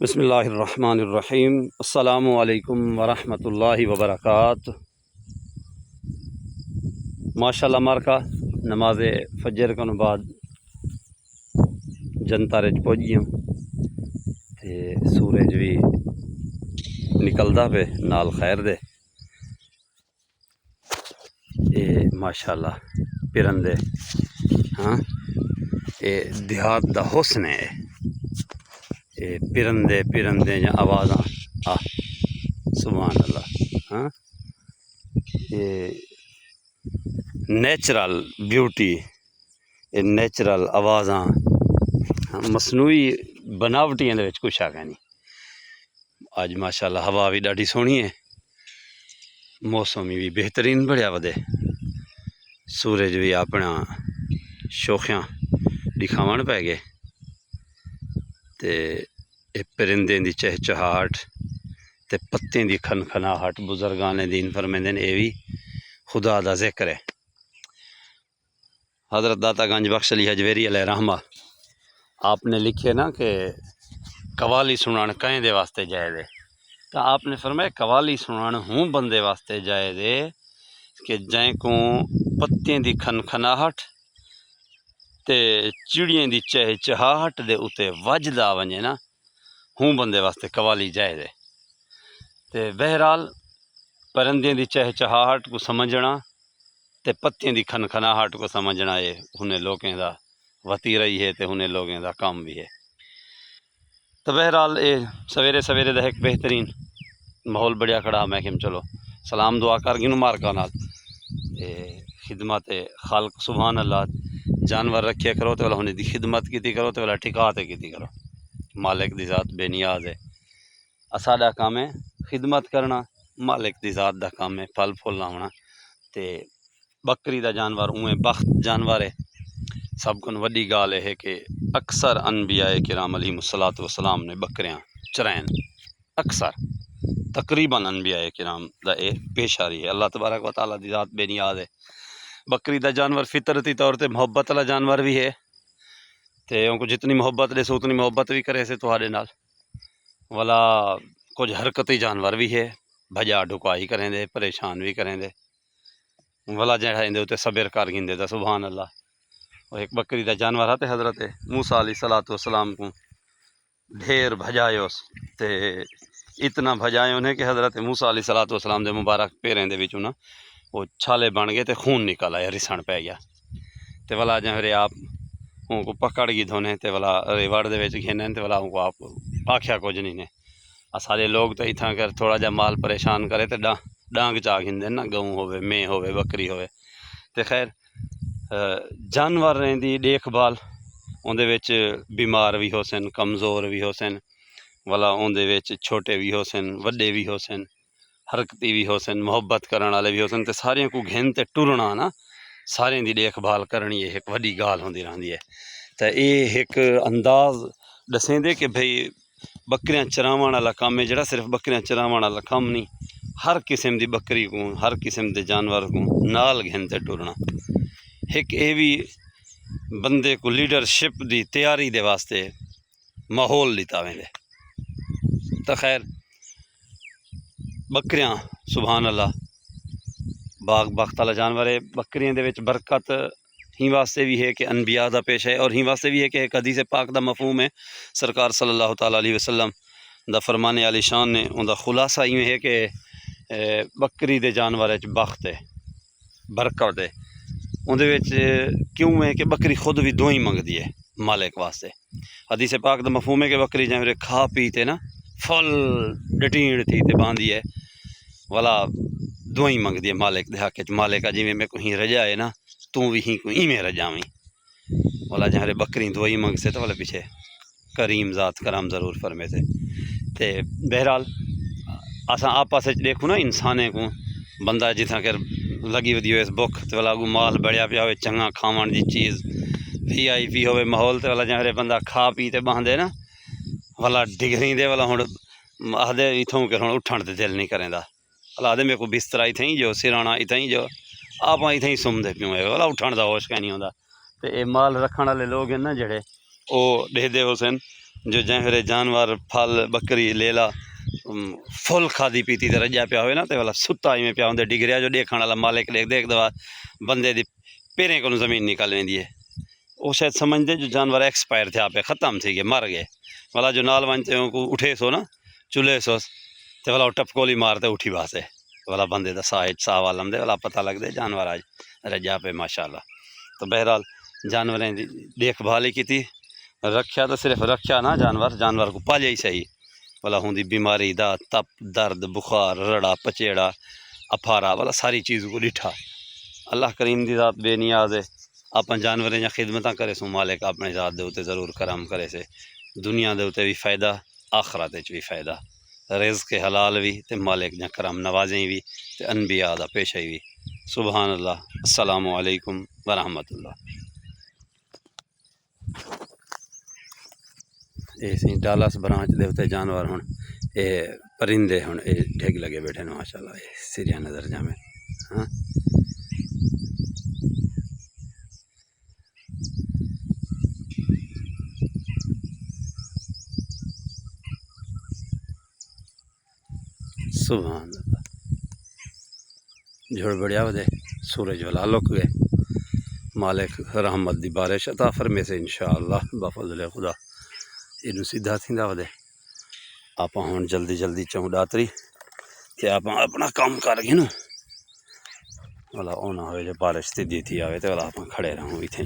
بسم اللہ الرحمن الرحیم۔ السلام علیکم ورحمۃ اللہ وبرکاتہ۔ ماشاءاللہ مارکا نماز فجر کو بعد جنتا رچ پہنچ گیا تے سورج بھی نکلدا پہ نال خیر دے۔ اے ماشاءاللہ پرندے ہاں اے دیہات دا حسن ہے۔ اے پرندے یا آوازاں سبحان اللہ ہاں یہ نیچرل بیوٹی، یہ نیچرل آوازاں مصنوعی بناوٹیاں دے وچ کچھ آ گیا نہیں۔ اج ماشاءاللہ ہوا بھی ڈاڈی سونی ہے، موسم بھی بہترین بڑھیا ودے، سورج بھی اپنا شوخیاں دکھاون پہ گئے تے اے پرندے دی چہچہاٹ تے پتیں دی کھنکھناہٹ بزرگان دین فرمیندے نے اے بھی خدا دا ذکر ہے۔ حضرت داتا گنج بخش علی حجویری علیہ رحمہ آپ نے لکھے نا کہ قوالی سنان کہیں دے واسطے جائے دے، تو آپ نے فرمایا قوالی سنان ہوں بندے واسطے جائے دے کہ جائیں کو پتیں دی کھنکھناہٹ تے چڑیاں دی چہچہاہٹ دے اتے وجدا ونجے نا، ہوں بندے واسطے قوالی جائے دے۔ تے بہرحال پرندے دی چہچہاہٹ کو سمجھنا تے پتیاں دی کھنکھناہٹ کو سمجھنا ہے انہیں لوگیں دا وطیرہ ہی ہے تے انہیں لوگیں دا کام بھی ہے۔ تو بہرحال اے سویرے سویرے دا ایک بہترین ماحول بڑھیا کھڑا، میں کہ چلو سلام دعا کر گنو مارکا نال تے خدمت خالق سبحان اللہ، جانور رکھے کرو تو انہیں دی خدمت کیتی کرو تو ٹھکا تے کیتی کرو، مالک دی ذات بے نیاز ہے۔ اساڈا کام ہے خدمت کرنا، مالک دی ذات دا کام ہے پھل پھول لاونا۔ تے بکری دا جانور اویں بخت جانور ہے، سب کو وڈی گال ہے کہ اکثر انبیاء کرام علیہ الصلوۃ والسلام نے بکریاں چرائیں، اکثر تقریباً انبیاء کرام دا اے پیشاری ہے۔ اللہ تبارک و تعالیٰ دی ذات بے نیاز ہے۔ بکری دا جانور فطرتی طور تے محبت والا جانور بھی ہے تے ان کو جتنی محبت دے سو اتنی محبت بھی کرے سے تہاڈے نال، والا کچھ حرکتی جانور بھی ہے، بھجا ڈکائی کریں دے، پریشان بھی کریں دے، والا جہاں اندے تے صبر کر گھندے دا سبحان اللہ۔ اور ایک بکری دا جانور ہے حضرت موسیٰ علیہ الصلوۃ والسلام کو ڈھیر بھجایوس تے اتنا بھجائے انہیں کہ حضرت موسیٰ علیہ الصلوۃ والسلام دے مبارک پیریں دے وچوں نا وہ چھالے بن گئے تے خون نکل آیا، رسن پہ گیا تے والا جہاں آپ ان کو پکڑ گئی دھونے تے والا ریوڑ دے وچ گھنیں تے والا ان کو آپ آکھیا کچھ نہیں نے۔ سارے لوگ تو اتنا کر تھوڑا جا مال پریشان کرے تے ڈانگ چا گھندے نا، گوں ہوئے مے ہوئے بکری ہوئے تے خیر جانوراں دی دیکھ بھال اندے وچ بیمار بھی ہو سن، کمزور بھی ہو سن، والا اندے وچ چھوٹے بھی ہو سن، وڈے بھی ہو سن، حرکتی بھی ہو سن، محبت کرن والے بھی ہو سن، تے سارے کو گھن تے ٹرنا نا، سارے دی دیکھ بھال کرنی یہ ایک وڈی گال ہوندی رہندی ہے۔ تے اے ایک انداز دسیں دے کہ بھئی بکریاں چراون والا کام ہے، جڑا صرف بکریاں چراون والا کام نہیں، ہر قسم دی بکری کو، ہر قسم دے جانور کو نال گھن تے ٹرنا ایک اے بھی بندے کو لیڈرشپ دی تیاری دے واسطے ماحول دیتا ویندے۔ تو خیر بکریاں سبحان اللہ باغ بخت والا جانور ہے۔ بکریاں دے وچ برکت ہی واسطے بھی ہے کہ انبیاء دا پیش ہے، اور ہی واسطے بھی ہے کہ ایک حدیث پاک دا مفہوم ہے، سرکار صلی اللہ تعالیٰ علیہ وسلم دا فرمان عالی شان نے ان دا خلاصہ یہ ہے کہ بکری دے جانور وچ بخت ہے، برکت ہے، اندے وچ کیوں ہے کہ بکری خود بھی دعائیں منگدی ہے مالک واسطے۔ حدیث پاک دا مفہوم ہے کہ بکری جائیں کھا پی تے نا فل ڈٹیڑ تھی تے باندھی ہے، والا دعائیں منگدی ہے مالک دے حق وچ، مالکا جی میں کو ہی رجا ہے نا تو بھی ہی کو میں رجاویں، والا جہاں بکری دعائیں منگ سے تو والا پیچھے کریم ذات کرم ضرور فرمے تے بہرحال اساں آپس وچ دیکھو نا انسانے کو بندہ جتنا کر لگی ودی ہوئے اس بک تے والا کو مال بڑھیا پیا ہوئے چنگا کھاون دی چیز وی آئی پی ہوئے ماحول تے والا جہاں بندہ کھا پی تے باندھے نا والا ڈگری دے والا ہن آدھے اتھوں کہ ہن اٹھن تے دل نہیں کریندا، والا آدھے میرے کو بستر اتھیں جو سرانا اتھیں جو آپ اتھیں سمدے پیوں ہے، والا اٹھن دا ہوش کہ نہیں ہوندا۔ تے اے مال رکھن والے لوگ ہیں نا جڑے او دے ہو سن جو جنہرے جانور پھل بکری لیلا فل کھادی پیتی تے رجا پیا ہوئے نا تے والا ستا میں پیا ہوندے ڈگریا جو دیکھن والا مالک دیکھ دوا بندے دی پیریں کو زمین نکل ویندی ہے وہ شاید سمجھتے جو جانور ایکسپائر تھیا پہ ختم تھی گئے مر گئے والا جو نال ونچے کو اٹھے سو نا چلے سو تے والا ٹپکولی مارتے اٹھی واسے والا بندے دا ساہ والم دے والا پتہ لگ دے جانور آج رجا پہ ماشاءاللہ تو بہرحال جانوریں دی دیکھ بھال ہی کی رکھیا تو صرف رکھیا نا جانور کو پالیا ہی صحیح والا ہوندی بیماری دا تپ درد بخار رڑا پچیڑا افارا والا ساری چیز کو ڈٹھا اللہ کریم دی ذات بے نیاز ہے اپن جانوریں یا خدمتاں کرے سو مالک اپنے ذات دے اوتے ضرور کرم کرے سے دنیا دے اوتے بھی فائدہ آخرت وچ بھی فائدہ رزق حلال بھی تے مالک جا کرم نوازیں بھی تے انبیاء دا پیشہ بھی سبحان اللہ السلام علیکم ورحمۃ اللہ سی ڈالس برانچ دے اوتے جانور ہن اے پرندے ہن اے ڈھگ لگے بیٹھے نا ماشاءاللہ اے سریہ نظر جامے ہاں سبحان اللہ جھڑ بڑیا ودے سورج والا لک گئے مالک رحمت دی بارش عطا فرمے سے انشاءاللہ بفضل خدا اینو سیدھا تھیندا ودے آپ ہن جلدی چوں ڈاتری کہ آپ اپنا کام کر گئے نا والا اونا ہوئے جو بارش تے دیتی آوے تے والا آپ کھڑے رہوں بھی تھیں